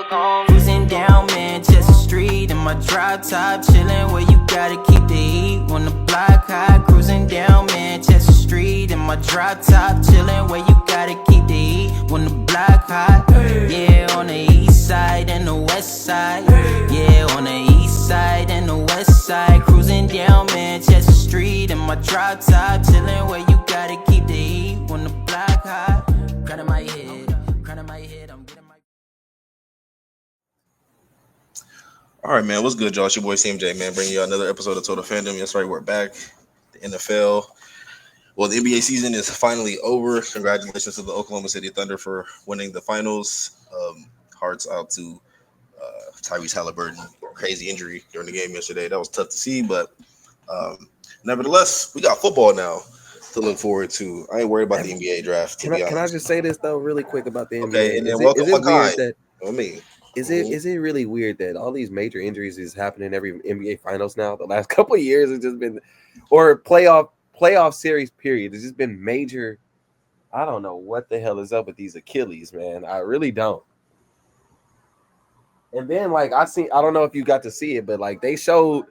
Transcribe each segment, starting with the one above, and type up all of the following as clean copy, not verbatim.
Cruising down Manchester Street in my drop top, chilling where you gotta keep the heat when the block high. Cruising down Manchester Street in my drop top, chilling where you gotta keep the heat when the block high. Yeah, on the east side and the west side. Yeah, on the east side and the west side. Cruising down Manchester Street in my drop top, chilling where you gotta keep the heat when the block high. Crown in my head, I'm getting my. All right, man. What's good, y'all? It's your boy CMJ, man. Bringing you another episode of Total Fandom. That's right, we're back. The NFL. Well, the NBA season is finally over. Congratulations to the Oklahoma City Thunder for winning the finals. Hearts out to Tyrese Halliburton. Crazy injury during the game yesterday. That was tough to see, but nevertheless, we got football now to look forward to. I ain't worried about the NBA draft. Can I just say this though, really quick about the NBA? Okay, and then welcome Mckai. Is it really weird that all these major injuries is happening in every NBA finals now? The last couple of years it's just been, or playoff series period. It's just been major. I don't know what the hell is up with these Achilles, man. I really don't. And then like I don't know if you got to see it, but like they showed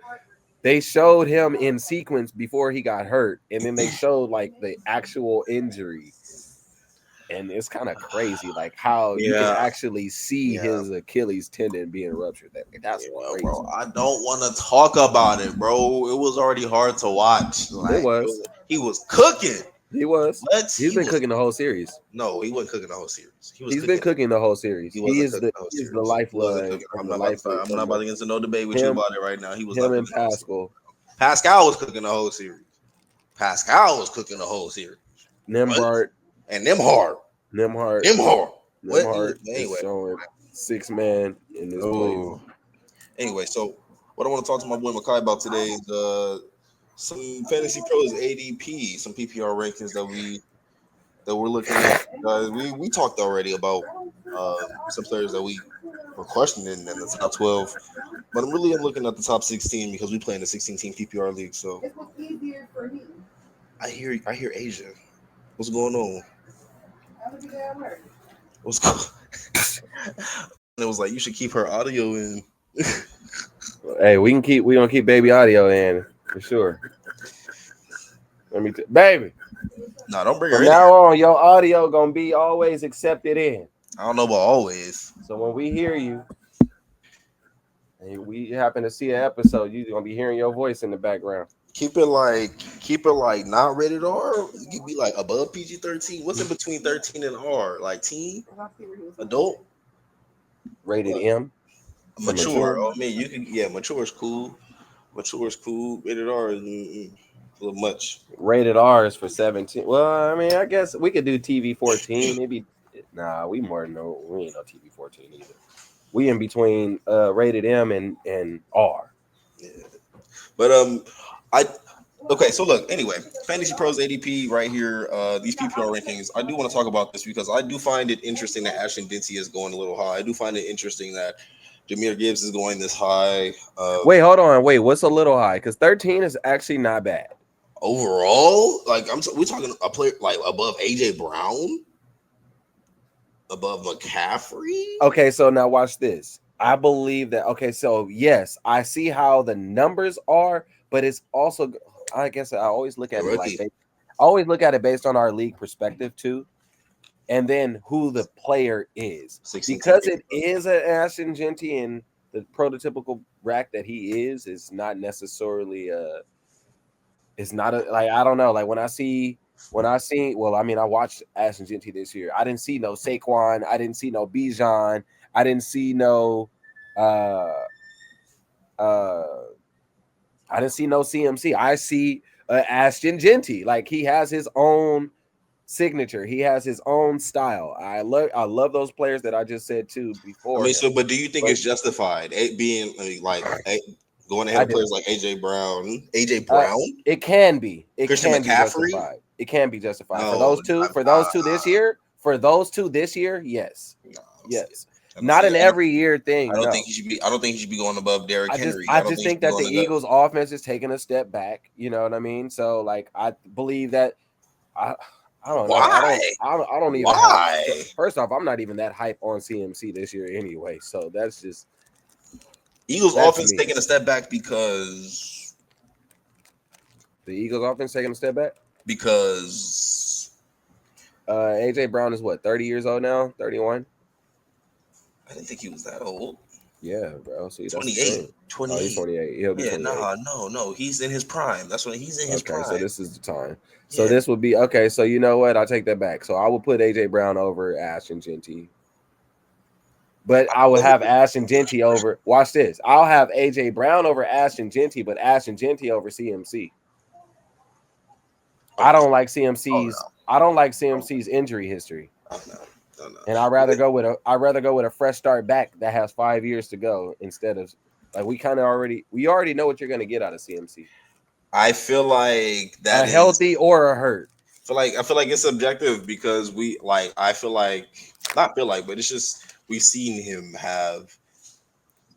him in sequence before he got hurt, and then they showed like the actual injury. And it's kind of crazy, like how you can actually see his Achilles tendon being ruptured. That's crazy. Bro, I don't want to talk about it, bro. It was already hard to watch. Like, he was cooking. He's been cooking the whole series. No, he wasn't cooking the whole series. He's been cooking the whole series. He is the lifeblood. I'm not about to get into no debate with you about it right now. He was him and Pascal. Pascal was cooking the whole series. Nembhard. And Nembhard. Nembhard is showing 6-man in this place. Anyway, so what I want to talk to my boy Mckai about today is some Fantasy Pros ADP, some PPR rankings that we're looking at. We talked already about some players that we were questioning in the top 12, but I'm looking at the top 16 because we play in the 16-team PPR league. So I hear Asia. What's going on? What's going? It was like you should keep her audio in. Hey, we're gonna keep baby audio in for sure. Baby. No, don't bring her From in. now on, your audio gonna be always accepted in. I don't know about always. So when we hear you, and we happen to see an episode, you're gonna be hearing your voice in the background. Keep it like not rated R. It could be like above PG-13. What's in between 13 and R? Like teen, adult, rated M, mature. Oh man, you can mature is cool. Rated R is a little much. Rated R is for 17. Well, I mean, I guess we could do TV 14. Maybe we ain't no TV 14 either. We in between rated M and R. Yeah, but okay, so look, anyway, Fantasy Pros ADP right here, these PPR rankings, I do want to talk about this because I do find it interesting that Ashton Dempsey is going a little high. I do find it interesting that Jahmyr Gibbs is going this high. Wait, hold on. Wait, what's a little high? Because 13 is actually not bad. Overall, like we're talking a player like above AJ Brown, above McCaffrey. Okay, so now watch this. I believe that. Okay, so yes, I see how the numbers are, but it's also, I guess I always look at it based on our league perspective too, and then who the player is, because it is an Ashton Dempsey and the prototypical rack that he is not necessarily it's not I don't know, like when I watched Ashton Dempsey this year. I didn't see no Saquon, I didn't see no Bijan, I didn't see no CMC. I see Ashton Dempsey. Like he has his own signature. He has his own style. I love those players that I just said too before. I mean, but do you think it's justified being going ahead of players like AJ Brown? It can be. Christian McCaffrey? It can be justified No, for those two this year. For those two this year, yes. Yes. Not an every year thing. I don't think he should be going above Derrick Henry. I just think that the Eagles' offense is taking a step back. You know what I mean? So, like, I believe that I I don't know. Why? I don't even Why? have. First off, I'm not even that hype on CMC this year anyway. So that's just Eagles that's offense me. taking a step back because The Eagles offense taking a step back. AJ Brown is what, 30 years old now? 31? I didn't think he was that old. Yeah, bro. See, that's 28. 28. Oh, he's 28. He'll be 28. No. He's in his prime. That's when he's in his prime. Okay, so this is the time. So this would be okay. So you know what? I'll take that back. So I will put AJ Brown over Ashton Genty. But I would have Ashton Genty over. Watch this. I'll have AJ Brown over Ashton Genty, but Ashton Genty over CMC. I don't like CMC's. I don't like CMC's injury history. And I'd rather go with a fresh start back that has 5 years to go instead of like we already know what you're gonna get out of CMC. I feel like that a healthy or a hurt. I feel like it's subjective because but it's just we've seen him have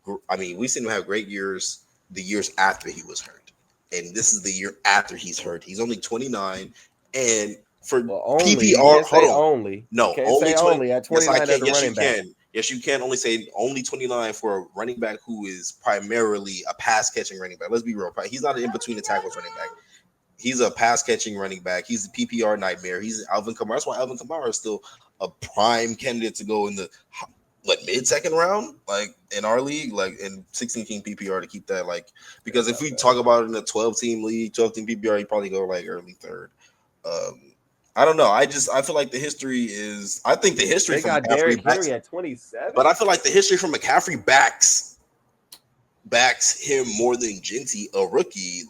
great years the years after he was hurt. And this is the year after he's hurt. He's only 29 and for PPR, only at 29 as a running back. Yes, you can only say only 29 for a running back who is primarily a pass catching running back. Let's be real. He's not an in between the tackles running back. He's a pass catching running back. He's the PPR nightmare. He's Alvin Kamara. That's why Alvin Kamara is still a prime candidate to go in the mid-second round, like in our league, like in 16-team PPR to keep that because if we talk about it in a 12-team league, 12-team PPR, you probably go early third. I don't know. I feel like the history is. I think the history they from got McCaffrey Derrick Henry at 27. But I feel like the history from McCaffrey backs him more than Genty, a rookie.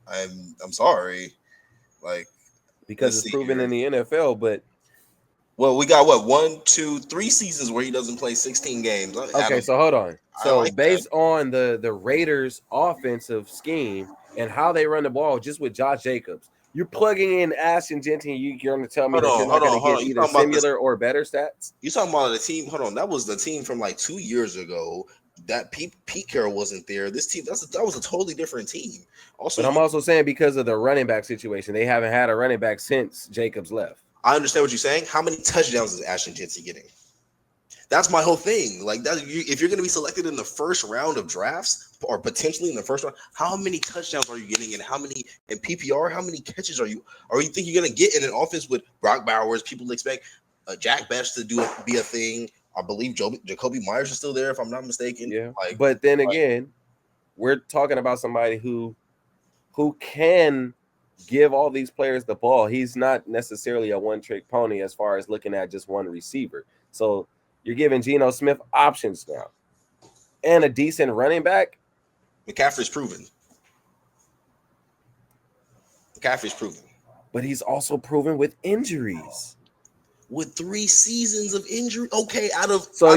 I'm sorry, because it's proven in the NFL. But we got 1, 2, 3 seasons where he doesn't play 16 games. Okay, so hold on. So based on the Raiders' offensive scheme and how they run the ball, just with Josh Jacobs. You're plugging in Ashton Genty, and you're going to tell me that you're not going to get either similar or better stats? You talking about the team? Hold on, that was the team from 2 years ago. That Pete Carroll wasn't there. This team, that was a totally different team. Also, but I'm also saying because of the running back situation, they haven't had a running back since Jacobs left. I understand what you're saying. How many touchdowns is Ashton Genty getting? That's my whole thing. If you're going to be selected in the first round of drafts or potentially in the first round, how many touchdowns are you getting and how many in PPR? How many catches are you think you're going to get in an offense with Brock Bowers? People expect Jack Best to be a thing. I believe Jacoby Myers is still there, if I'm not mistaken. Yeah. But then again, we're talking about somebody who can give all these players the ball. He's not necessarily a one-trick pony as far as looking at just one receiver. So you're giving Geno Smith options now and a decent running back. McCaffrey's proven. But he's also proven with injuries. With 3 seasons of injury, okay,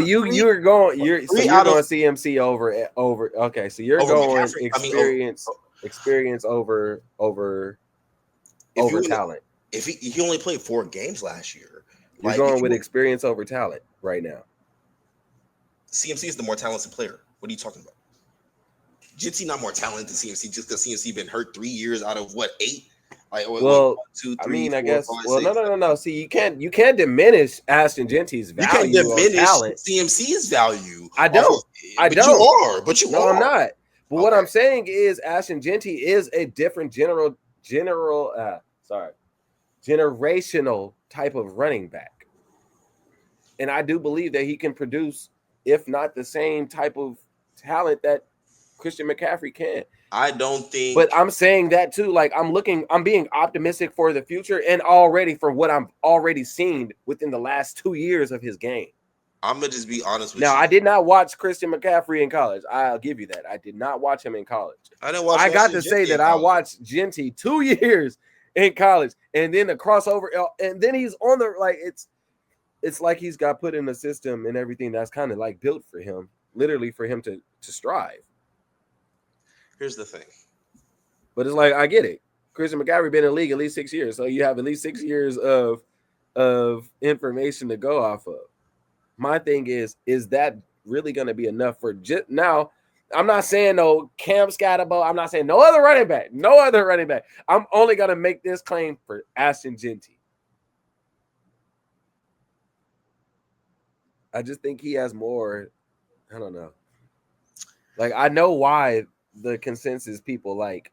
you're going CMC over. Okay, so you're going experience over talent. If he only played 4 games last year, you're going with experience over talent right now. CMC is the more talented player. What are you talking about? Genty not more talented than CMC just because CMC been hurt 3 years out of 8. Well, 1, 2, 3, 4, 5, 6. No. See, you can't diminish Ashton Genty's value. You can't diminish CMC's value. I don't. You are. No, I'm not. But what I'm saying is Ashton Genty is a different generational type of running back. And I do believe that he can produce, if not the same type of talent that Christian McCaffrey can. I don't think. But I'm saying that too. I'm being optimistic for the future and already for what I'm already seen within the last 2 years of his game. I'm going to just be honest with you. Now, I did not watch Christian McCaffrey in college. I'll give you that. I did not watch him in college. I got to say that I watched Genty 2 years in college and then the crossover. And then he's on it's like he's got put in the system and everything that's kind of built for him, literally for him to strive. Here's the thing. But it's I get it. Christian McCaffrey been in the league at least 6 years. So you have at least 6 years of information to go off of. My thing is that really going to be enough for now? I'm not saying no Cam Scatterbo. I'm not saying no other running back. I'm only going to make this claim for Ashton Genty. I just think he has more. I don't know. Like I know why the consensus people like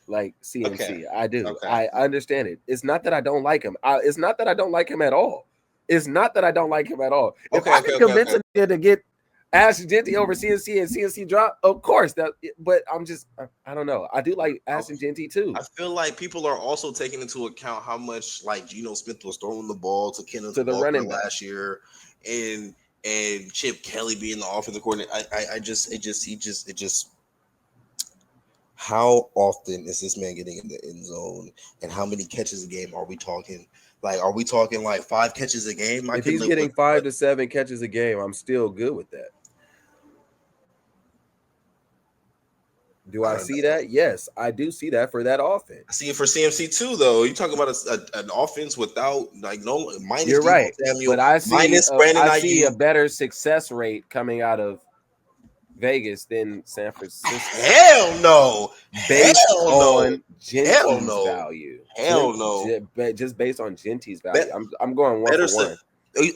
CMC. Okay. I do. Okay. I understand it. It's not that I don't like him. It's not that I don't like him at all. It's not that I don't like him at all. If I can convince a nigga to get Ashton Genty over CMC and CMC drop, of course. But I don't know. I do like Ashton Genty too. I feel like people are also taking into account how much like Geno Smith was throwing the ball to Kenneth To the Walker running back. last year, and Chip Kelly being the offensive coordinator. It just. How often is this man getting in the end zone, and how many catches a game are we talking? Like, are we talking like 5 catches a game? If he's getting 5 to 7 catches a game, I'm still good with that. Do I see that? Yes, I do see that for that offense. I see it for CMC too, though. You're talking about an offense without like no minus. You're right, Samuel, but I see minus Brandon I see Ayuk. a better success rate coming out of Vegas than San Francisco. Hell no. Based Hell on no. Genty's Hell no. value. Hell no. Just based on Genty's value. I'm going one for one. Are you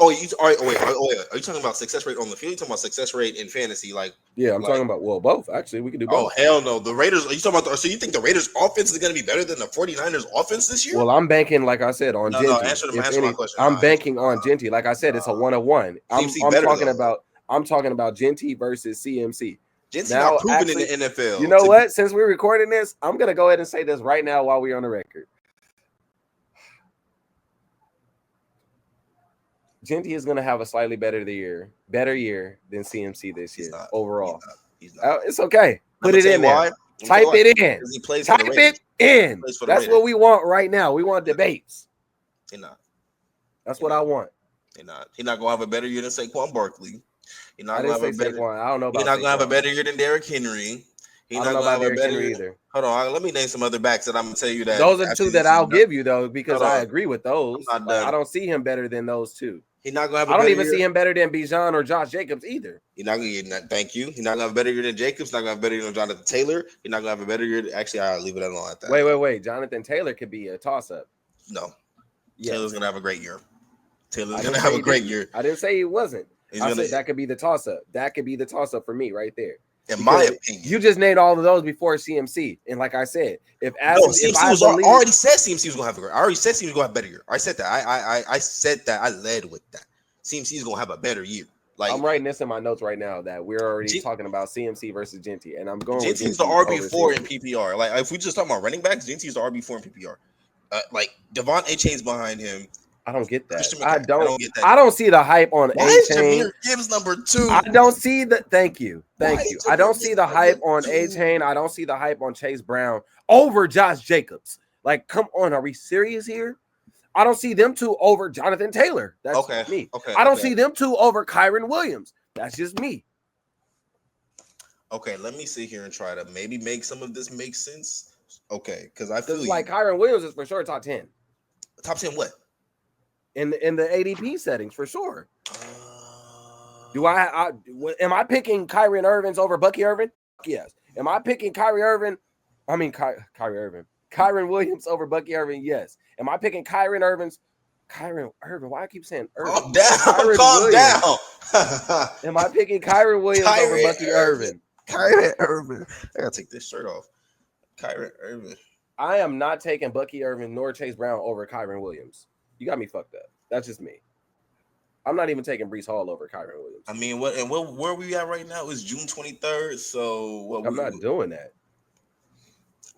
talking about success rate on the field? You talking about success rate in fantasy? Like, yeah, I'm talking about both. Actually, we can do both. Oh hell no! The Raiders. Are you talking about? So you think the Raiders' offense is going to be better than the 49ers' offense this year? Well, I'm banking, like I said, on Genty. No, answer my question. I'm banking on Genty. Like I said, it's a 1-on-1. I'm talking about Genty versus CMC. Genty's not proven in the NFL. You know what? Since we're recording this, I'm gonna go ahead and say this right now while we're on the record. Genty is going to have a slightly better year than CMC this year overall. He's not. It's okay. Put it in there. Type it in. Type it in. That's what we want right now. We want debates. He's not. That's what I want. He's not going to have a better year than Saquon Barkley. He's not going to have a better. I don't know about. He's not going to have a better year than Derrick Henry. He's not going to have a better year either. Hold on, let me name some other backs that I'm going to tell you that. Those are 2 that I'll give you though, because I agree with those. I don't see him better than those 2. He's not gonna have. I don't even see him better than Bijan or Josh Jacobs either. He's not gonna get. Thank you. He's not gonna have a better year than Jacobs. Not gonna have a better year than Jonathan Taylor. He's not gonna have a better year. Actually, I'll leave it alone at that. Wait. Jonathan Taylor could be a toss-up. No, yes. Taylor's gonna have a great year. Taylor's gonna have a great year. I didn't say he wasn't. I said that could be the toss-up. That could be the toss-up for me right there. In my opinion, you just named all of those before CMC, and like I said, I already said CMC was gonna have a great. I already said CMC was gonna have a better year. I said that. I said that. I led with that. CMC is gonna have a better year. Like, I'm writing this in my notes right now that we're already talking about CMC versus Genty, and I'm going. Genty's the RB4 in PPR. Like, if we just talk about running backs, Genty's the RB4 in PPR. Like Devon Achane's behind him. I don't get that. I don't get that. I don't see the hype on Why is Jahmyr Gibbs number 2? I don't see the. Thank you. I don't see the hype on Achane. I don't see the hype on Chase Brown over Josh Jacobs. Like, come on, are we serious here? I don't see them 2 over Jonathan Taylor. That's me. I don't see them 2 over Kyren Williams. That's just me. Okay, let me sit here and try to maybe make some of this make sense. Okay, because I feel like Kyren Williams is for sure top 10. Top 10 what? In the ADP settings for sure. Am I picking Kyren Irvin over Bucky Irvin? Yes. Am I picking Kyren Williams over Bucky Irvin? Yes. Am I picking Kyren Irvin? Why I keep saying Irvin? Calm down. Am I picking Kyren Williams over Bucky Irvin? Kyren Irvin. I gotta take this shirt off. Kyren Irvin. I am not taking Bucky Irvin nor Chase Brown over Kyren Williams. You got me fucked up. That's just me. I'm not even taking Breece Hall over Kyren Williams. I mean, where we at right now is June 23rd. So I'm not doing that.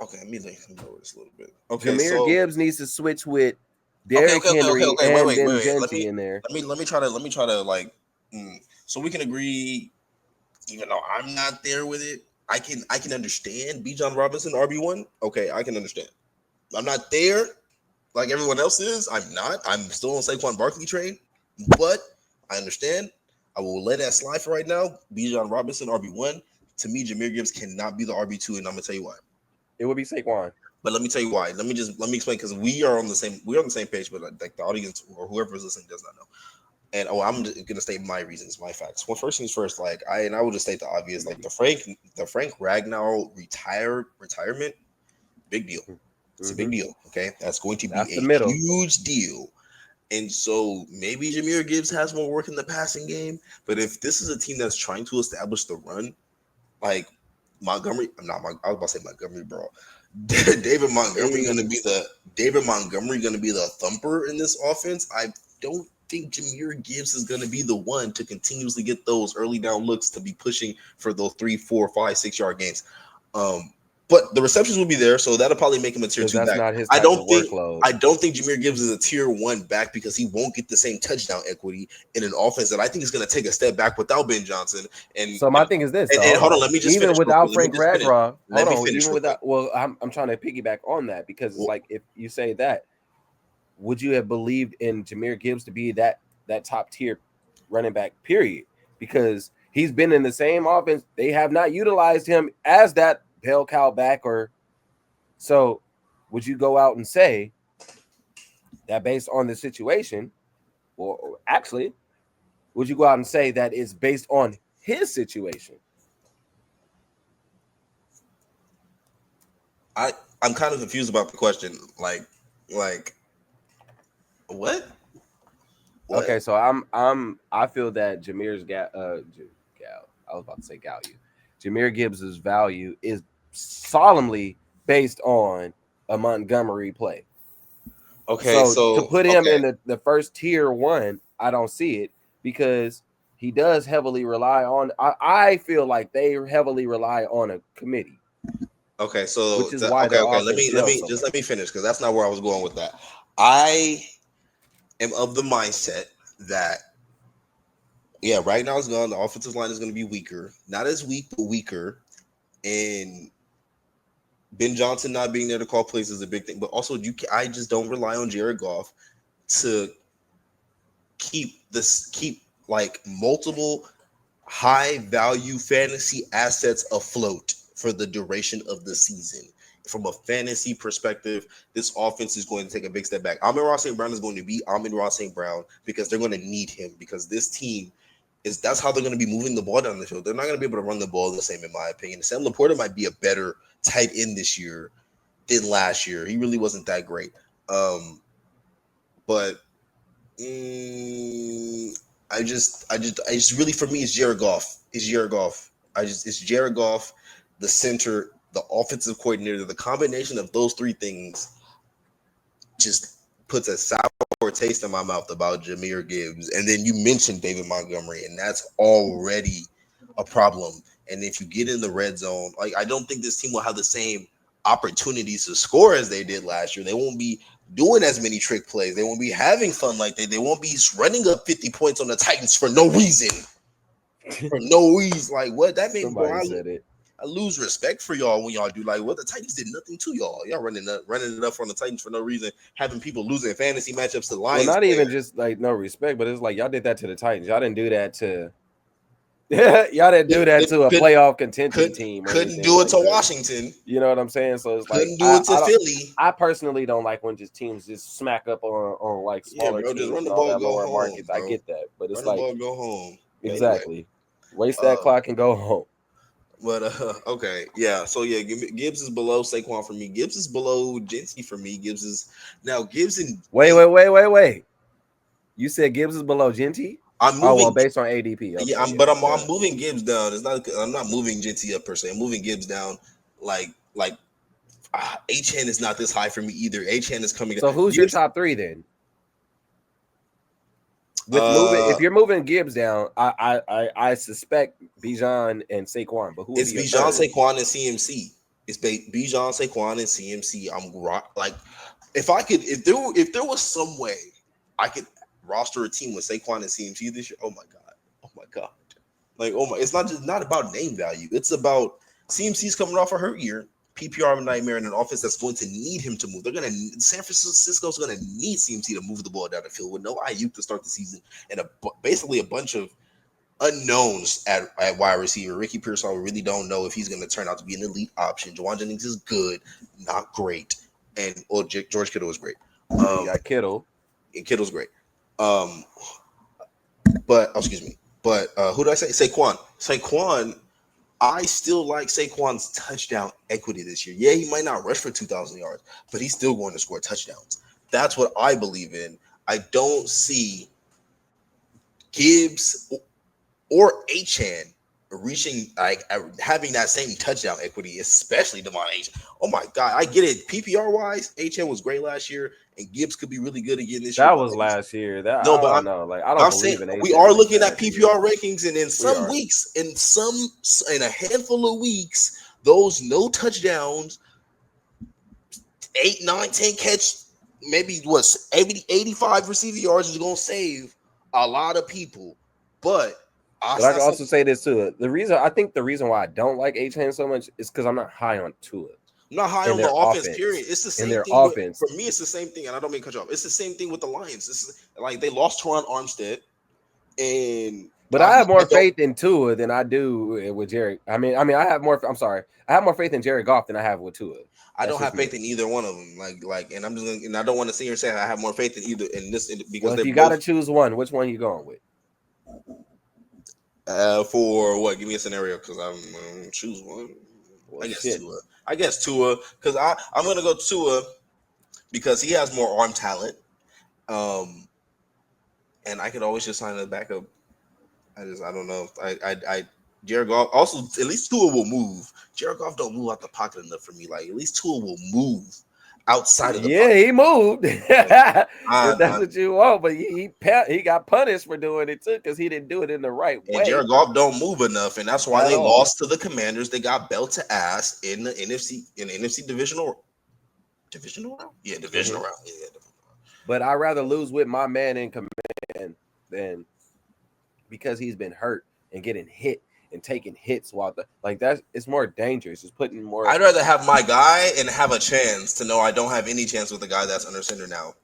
Okay, let me lower this a little bit. Okay, Jahmyr Gibbs needs to switch with Derrick Henry and Genty in there. Let me try to like. So we can agree, even though I'm not there with it. I can understand Bijan Robinson RB1. Okay, I can understand. I'm not there like everyone else is. I'm not. I'm still on Saquon Barkley train, but I understand. I will let that slide for right now. Bijan Robinson RB1. To me, Jahmyr Gibbs cannot be the RB2, and I'm gonna tell you why. It would be Saquon. But let me tell you why. Let me explain, because we're on the same page, but like the audience or whoever is listening does not know. And I'm gonna state my reasons, my facts. Well, first things first, like I will just state the obvious, like the Frank Ragnow retirement, big deal. It's a big deal. Okay, that's going to be a huge deal. And so maybe Jahmyr Gibbs has more work in the passing game. But if this is a team that's trying to establish the run, like Montgomery, I was about to say Montgomery, bro. David Montgomery gonna be the thumper in this offense. I don't think Jahmyr Gibbs is gonna be the one to continuously get those early down looks to be pushing for those 3, 4, 5, 6 yard gains. But the receptions will be there, so that'll probably make him a tier 2 that's back. not his type of workload. I don't think Jahmyr Gibbs is a tier 1 back because he won't get the same touchdown equity in an offense that I think is going to take a step back without Ben Johnson. And so my thing is this, and hold on, let me just even finish, without Frank Ragnow, I'm trying to piggyback on that because it's like if you say that, would you have believed in Jahmyr Gibbs to be that top tier running back? Period, because he's been in the same offense. They have not utilized him as that bell cow back, or so. Would you go out and say that based on the situation, or actually, would you go out and say that it's based on his situation? I'm kind of confused about the question. Like what? Okay, so I feel that Jahmyr Gibbs's value is solemnly based on a Montgomery play. Okay, so to put him in the first tier 1, I don't see it because he does heavily rely on. I feel like they heavily rely on a committee. Okay, so which is why let me finish because that's not where I was going with that. I am of the mindset that right now it's gone. The offensive line is going to be weaker, not as weak but weaker, and Ben Johnson not being there to call plays is a big thing. But also, I just don't rely on Jared Goff to keep like multiple high value fantasy assets afloat for the duration of the season. From a fantasy perspective, this offense is going to take a big step back. Amon-Ra St. Brown is going to be Amon-Ra St. Brown because they're going to need him because this team that's how they're going to be moving the ball down the field. They're not going to be able to run the ball the same, in my opinion. Sam Laporta might be a better tight end this year than last year. He really wasn't that great. But I just really, for me, it's Jared Goff. It's Jared Goff, the center, the offensive coordinator. The combination of those three things just puts a sour taste in my mouth about Jahmyr Gibbs. And then you mentioned David Montgomery, and that's already a problem. And if you get in the red zone, like I don't think this team will have the same opportunities to score as they did last year. They won't be doing as many trick plays. They won't be having fun like they won't be running up 50 points on the Titans for no reason. For no reason. Like what that means, bro. I lose respect for y'all when y'all do like what the Titans did nothing to y'all. Y'all running it up on the Titans for no reason, having people losing fantasy matchups to the Lions. Well, not even just like no respect, but it's like y'all did that to the Titans. Y'all didn't do that to y'all didn't do that to a playoff contention team. Couldn't do it to Washington. You know what I'm saying? So it's couldn't do it to Philly. I personally don't like when just teams just smack up on like smaller teams. Just run the ball, go home. Markets. Bro. I get that, but it's run the ball, go home. Exactly. Anyway. Waste that clock and go home. But okay, yeah. So yeah, Gibbs is below Saquon for me. Gibbs is below Genty for me. Gibbs and wait. You said Gibbs is below Genty? I'm moving based on ADP. Okay, I'm moving Gibbs down. I'm not moving Genty up per se. I'm moving Gibbs down. H-Hand is not this high for me either. H-Hand is coming. So who's your top three then? If you're moving Gibbs down, I suspect Bijan and Saquon. But who is Bijan, Saquon, and CMC? It's Bijan, Saquon, and CMC. If there was some way I could roster a team with Saquon and CMC this year, oh my god, it's not about name value. It's about CMC's coming off a hurt year. PPR nightmare in an offense that's going to need him to move. San Francisco's going to need CMC to move the ball down the field with no Ayuk to start the season and basically a bunch of unknowns at wide receiver. Ricky Pearsall, we really don't know if he's going to turn out to be an elite option. Juwan Jennings is good, not great, and George Kittle is great. Got Kittle, and Kittle's great. But who did I say? Saquon. I still like Saquon's touchdown equity this year. Yeah, he might not rush for 2,000 yards, but he's still going to score touchdowns. That's what I believe in. I don't see Gibbs or Achane reaching having that same touchdown equity, especially Devon Achane. Oh my God, I get it. PPR wise, Achane was great last year, and Gibbs could be really good again this year. That was last year. That no, I but don't know. Like I don't I'm believe saying in we Achane are like looking that at PPR rankings, and in some weeks, in a handful of weeks, those no touchdowns, 8, 9, 10 catch, maybe 85 receiving yards is gonna save a lot of people. But I can also say this too. The reason why I don't like Achane so much is because I'm not high on Tua. I'm not high on the offense, period. It's the same thing. For me, it's the same thing, and I don't mean to cut you off. It's the same thing with the Lions. It's like they lost Teron Armstead, but I have more faith in Tua than I do with Jerry. I mean, I have more. I'm sorry, I have more faith in Jared Goff than I have with Tua. I don't have faith in either one of them. And I'm just gonna, and I don't want to sit here and say I have more faith in either because if you got to choose one, which one are you going with? For what? Give me a scenario because I'm choose one. Well, I guess Tua because I'm gonna go Tua because he has more arm talent. And I could always just sign a backup. I don't know. Jared Goff also at least Tua will move. Jared Goff don't move out the pocket enough for me. Like at least Tua will move outside of the pocket. He moved. If that's what you want, but he got punished for doing it too because he didn't do it in the right way. And Jared Goff don't move enough, and that's why they lost to the Commanders. They got belt to ass in the NFC divisional round. Yeah, divisional round. Yeah. But I'd rather lose with my man in command than because he's been hurt and getting hit and taking hits while it's more dangerous. It's putting more. I'd rather have my guy and have a chance to know I don't have any chance with the guy that's under center now.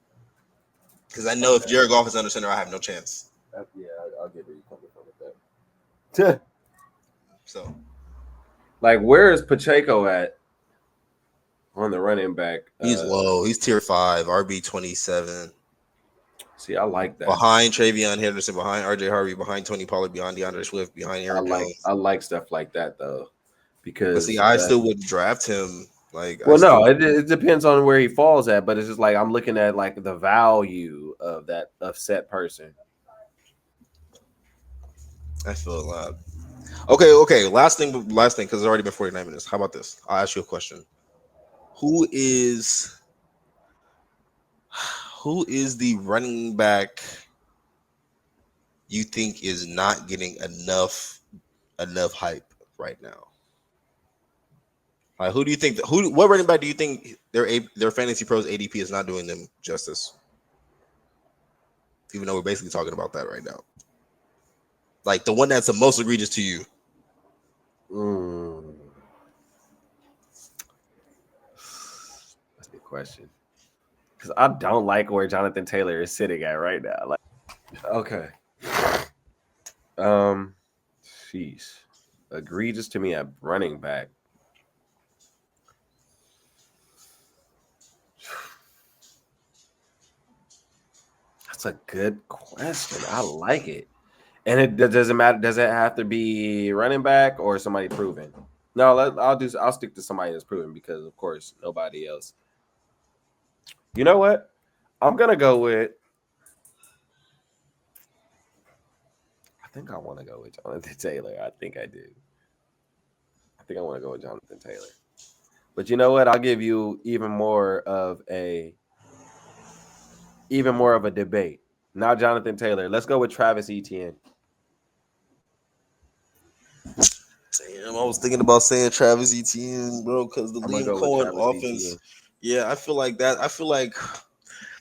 Because I know if Jared Goff is under center, I have no chance. I'll get where you're coming from with that. So, where is Pacheco at on the running back? He's low. He's tier 5, RB 27. See, I like that. Behind Travion Henderson, behind RJ Harvey, behind Tony Pollard, behind DeAndre Swift, behind Aaron Jones. I like stuff like that though, because I still would draft him. It depends on where he falls at, but it's just like I'm looking at the value of set person. I feel a lot. Okay. Last thing, because it's already been 49 minutes. How about this? I'll ask you a question. Who is the running back you think is not getting enough hype right now? Who do you think? What running back do you think their fantasy pros ADP is not doing them justice? Even though we're basically talking about that right now, like the one that's the most egregious to you. That's a good question. Because I don't like where Jonathan Taylor is sitting at right now. Okay. Jeez. Egregious to me at running back. That's a good question. I like it. And it doesn't matter. Does it have to be running back or somebody proven? No, I'll stick to somebody that's proven because, of course, nobody else. You know what? I'm gonna go with. I think I want to go with Jonathan Taylor. I think I do. I think I want to go with Jonathan Taylor. But you know what? I'll give you even more of a debate. Not Jonathan Taylor. Let's go with Travis Etienne. Damn, I was thinking about saying Travis Etienne, bro, because the Liam Cohen offense. Etienne. Yeah, I feel like that. I feel like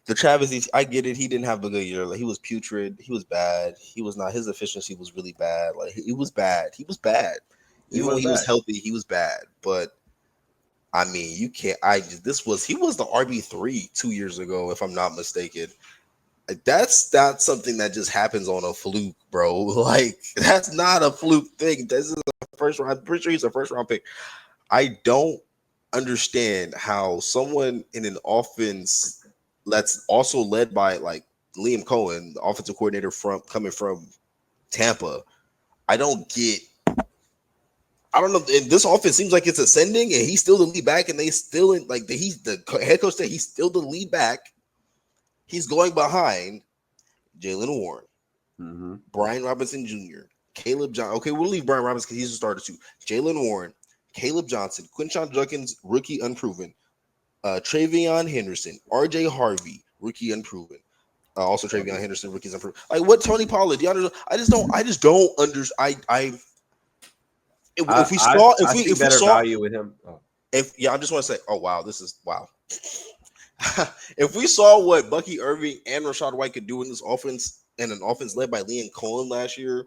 the Travis Etienne, I get it. He didn't have a good year. Like he was putrid. He was bad. He was not. His efficiency was really bad. Like he was bad. He was bad. Even when he was healthy, he was bad. But I mean, you can't. He was the RB3 2 years ago, if I'm not mistaken. That's not something that just happens on a fluke, bro. Like that's not a fluke thing. This is a first round. I'm pretty sure he's a first round pick. I don't understand how someone in an offense that's also led by like Liam Cohen, the offensive coordinator coming from Tampa. I don't know. And this offense seems like it's ascending, and he's still the lead back, and they still he's the head coach. That he's still the lead back. He's going behind Jalen Warren, Mm-hmm. Brian Robinson Jr., Caleb Johnson. Okay, we'll leave Brian Robinson because he's a starter too. Jalen Warren, Caleb Johnson, Quinshon Judkins, rookie unproven. Travion Henderson, RJ Harvey, rookie unproven. Also Travion Henderson, rookies unproven. Like what Tony Pollard, I just don't understand. If we saw if we better saw value with him. Oh. I just want to say, oh wow, this is wow. If we saw what Bucky Irving and Rashad White could do in this offense, and an offense led by Liam Cohen last year,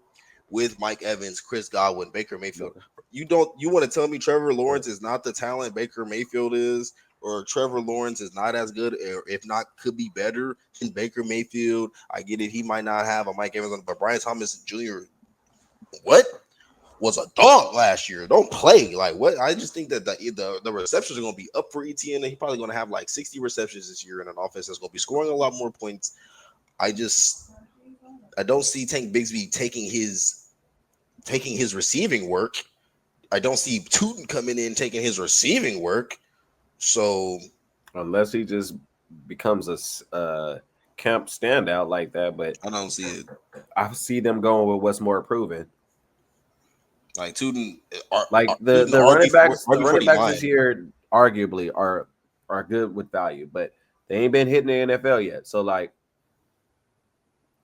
with Mike Evans, Chris Godwin, Baker Mayfield, you want to tell me Trevor Lawrence is not the talent Baker Mayfield is, or Trevor Lawrence is not as good, or if not, could be better than Baker Mayfield? I get it, he might not have a Mike Evans, but Brian Thomas Jr. was a dog last year. Don't play like what? I just think that the receptions are going to be up for Etienne. He's probably going to have like 60 receptions this year in an offense that's going to be scoring a lot more points. I don't see Tank Bigsby taking his receiving work. I don't see Tootin coming in taking his receiving work. So unless he just becomes a camp standout like that, but I don't see it. I see them going with what's more proven. Like Tootin, the running backs this year arguably are good with value, but they ain't been hitting the NFL yet. So like,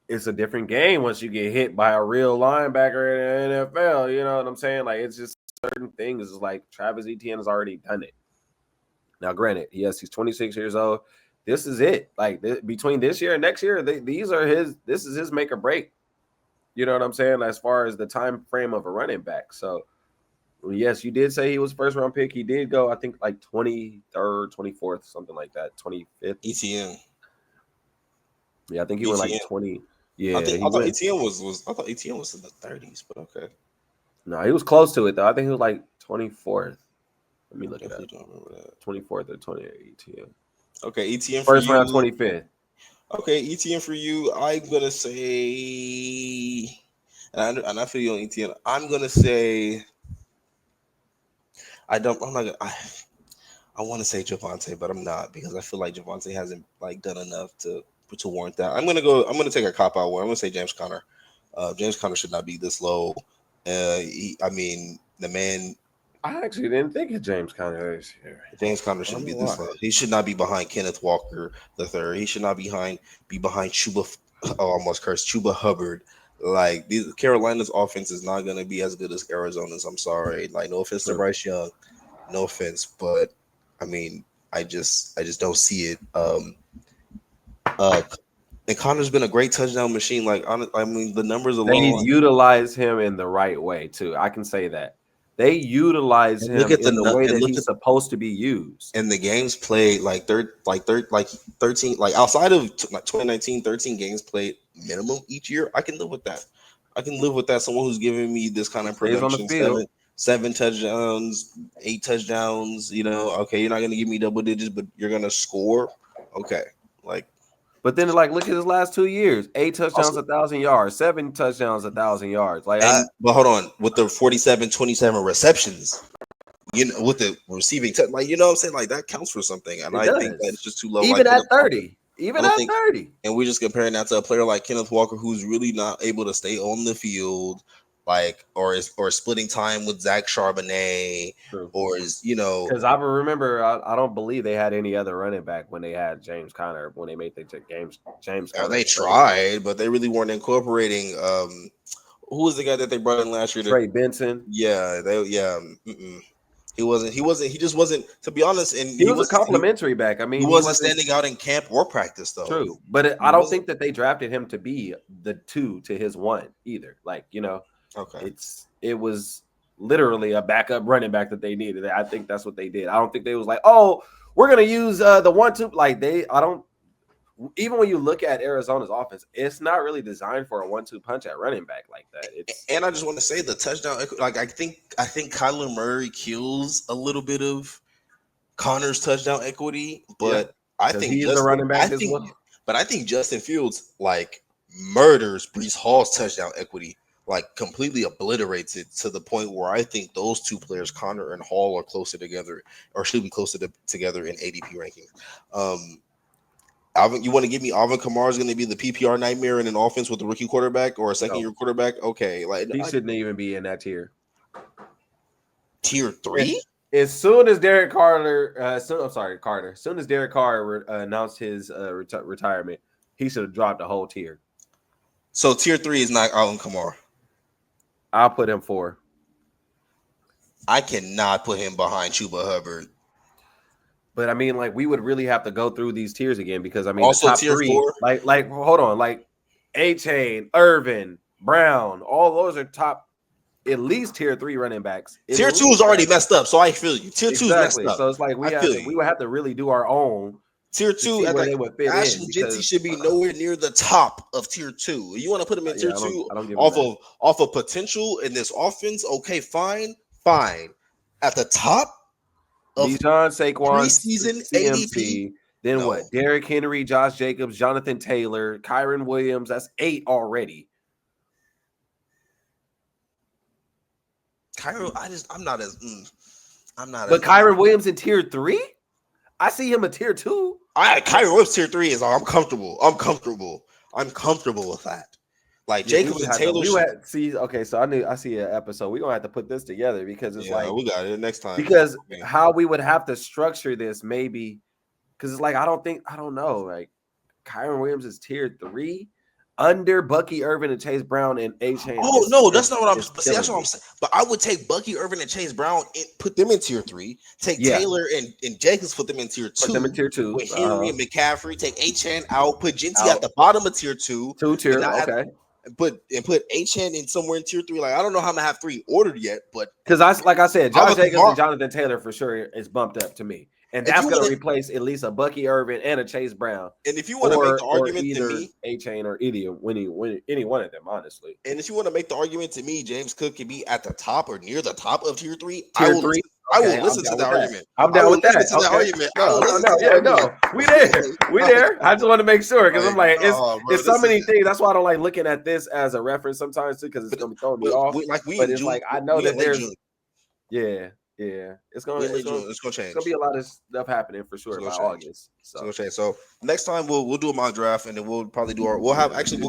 it's a different game once you get hit by a real linebacker in the NFL. You know what I'm saying? Like, it's just certain things. It's like Travis Etienne has already done it. Now, granted, yes, he's 26 years old. This is it. Like between this year and next year, this is his make or break. You know what I'm saying? As far as the time frame of a running back. So, yes, you did say he was first round pick. He did go, I think, like 23rd, 24th, something like that, 25th. Etienne. Yeah, I think he went like 20. Yeah, I thought Etienne was in the 30s, but okay. No, he was close to it though. I think he was like 24th. Let me look at that. Don't remember that. 24th or 28th Etienne. Okay, Etienne first round 25th. Okay, Etienne for you. I'm gonna say, and I feel you on Etienne. I'm gonna say, I want to say Javonte, but I'm not, because I feel like Javonte hasn't like done enough to warrant that. I'm gonna take a cop out one. I'm gonna say James Conner. James Conner should not be this low. The man. I actually didn't think of James Conner this year. James Conner shouldn't be this low. He should not be behind Kenneth Walker III. He should not be behind Chuba. Almost cursed Chuba Hubbard. Like Carolina's offense is not gonna be as good as Arizona's. I'm sorry. Like, no offense to Bryce Young, no offense, but I mean, I just don't see it. And Connor's been a great touchdown machine. Like, the numbers alone. They utilize him in the right way too. I can say that. They utilize him in the way that he's supposed to be used. And the games played like 13, like outside of 2019, 13 games played minimum each year. I can live with that. Someone who's giving me this kind of production, on the field. 7 touchdowns, 8 touchdowns. You know, okay, you're not going to give me double digits, but you're going to score. Okay, like. But then, like, look at his last 2 years: 8 touchdowns, 1,000 yards; 7 touchdowns, 1,000 yards. Like, but hold on, with the 47-27 receptions, you know, with the receiving, like, you know what I'm saying, like, that counts for something. And I think that it's just too low. Even at 30, and we're just comparing that to a player like Kenneth Walker, who's really not able to stay on the field, like, or splitting time with Zach Charbonnet. True. Or is, you know, because I remember I don't believe they had any other running back when they had James Conner, when they made the James Conner. They tried, but they really weren't incorporating who was the guy that they brought in last year? Trey Benson. Yeah, he just wasn't, to be honest, and he was a complimentary back. I mean, he wasn't standing out in camp or practice though. True, but I don't think that they drafted him to be the 2 to his 1 either. Like, you know. Okay. It was literally a backup running back that they needed. I think that's what they did. I don't think they was like, oh, we're gonna use the 1-2. Like, even when you look at Arizona's offense, it's not really designed for a 1-2 punch at running back like that. And I just want to say the touchdown, like, I think Kyler Murray kills a little bit of Connor's touchdown equity, but I think he's a running back as well. But I think Justin Fields like murders Breece Hall's touchdown equity. Like, completely obliterates it to the point where I think those 2 players, Connor and Hall, are closer together, or should be closer together in ADP rankings. Alvin, you want to give me Alvin Kamara is going to be the PPR nightmare in an offense with a rookie quarterback or a second-year quarterback? Okay, like he shouldn't even be in that tier. Tier 3? As soon as Derek Carter, As soon as Derek Carr announced his retirement, he should have dropped the whole tier. So tier 3 is not Alvin Kamara. I'll put him 4. I cannot put him behind Chuba Hubbard. But I mean, like, we would really have to go through these tiers again because I mean, Also, the top tier 3, 4, like, hold on, like A-Chain, Irvin, Brown, all those are top, at least tier 3 running backs. Tier 2 is already messed up, so I feel you. Tier 2 is messed up. So it's like we would have to really do our own. Tier 2, where they would fit Ashton in. Jinty should be nowhere near the top of tier 2. You want to put him in tier 2 off of potential in this offense? Okay, fine. At the top of Bijan, Saquon, preseason CMC, then what? Derrick Henry, Josh Jacobs, Jonathan Taylor, Kyron Williams. That's 8 already. Kyron, I'm not as. But Kyron Williams in tier 3? I see him a tier 2. Kyron Williams tier 3 is. I'm comfortable. I'm comfortable with that. Like Jacobs and Taylor. So I see an episode. We're gonna have to put this together because it's like we got it next time. Because how we would have to structure this, maybe, because it's like I don't know. Like Kyron Williams is tier 3 under Bucky Irvin and Chase Brown and A-Chain. Oh no, that's not what I'm. See, that's what I'm saying. But I would take Bucky Irvin and Chase Brown and put them in tier 3. Take Taylor and Jacobs, put them in tier 2. Put them in tier 2. With Henry and McCaffrey, take A-Chan out. Put Jinty at the bottom of tier 2. 2 tier. Okay. Put A-Chan in somewhere in tier 3. Like I don't know how I'm gonna have 3 ordered yet, but because like I said, Josh Jacobs and Jonathan Taylor for sure is bumped up to me. And that's going to replace at least a Bucky Irvin and a Chase Brown. And if you want to make the argument to me, A-Chain or any one of them, honestly. And if you want to make the argument to me, James Cook can be at the top or near the top of tier 3. Tier 3. I will listen to that argument. I'm down with that. We there. I just want to make sure because I'm like, it's so many things. That's why I don't like looking at this as a reference sometimes too, because it's going to be throwing me off. But it's like I know that there's, it's gonna change. It's gonna be a lot of stuff happening for sure by August. So. It's gonna change. So next time we'll do a mock draft and then we'll probably do we'll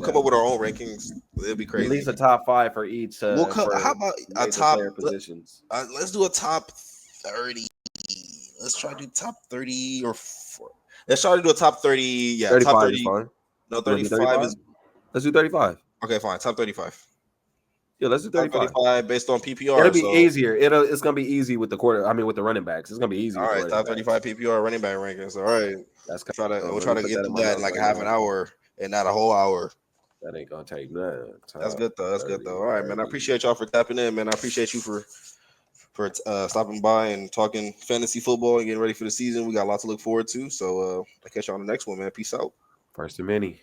come up with our own rankings. It'll be crazy. At least a top 5 for each. How about a top positions? Let's do a top 30. Let's try to do top 30 or 4. Let's try to do a top 30. Yeah, 35 top 30. Is fine. No, 35 is. Let's do 35. Okay, fine. Top 35. Yeah, let's do 35 based on PPR. It'll be easier. It's gonna be easy with the with the running backs. It's gonna be easy. All right, top 35 PPR running back rankings. All right, we'll try to get through that in like a half an hour and not a whole hour. That ain't gonna take nothing. That's good though. All right, man. I appreciate y'all for tapping in, man. I appreciate you for stopping by and talking fantasy football and getting ready for the season. We got a lot to look forward to. So I'll catch y'all on the next one, man. Peace out. First and many.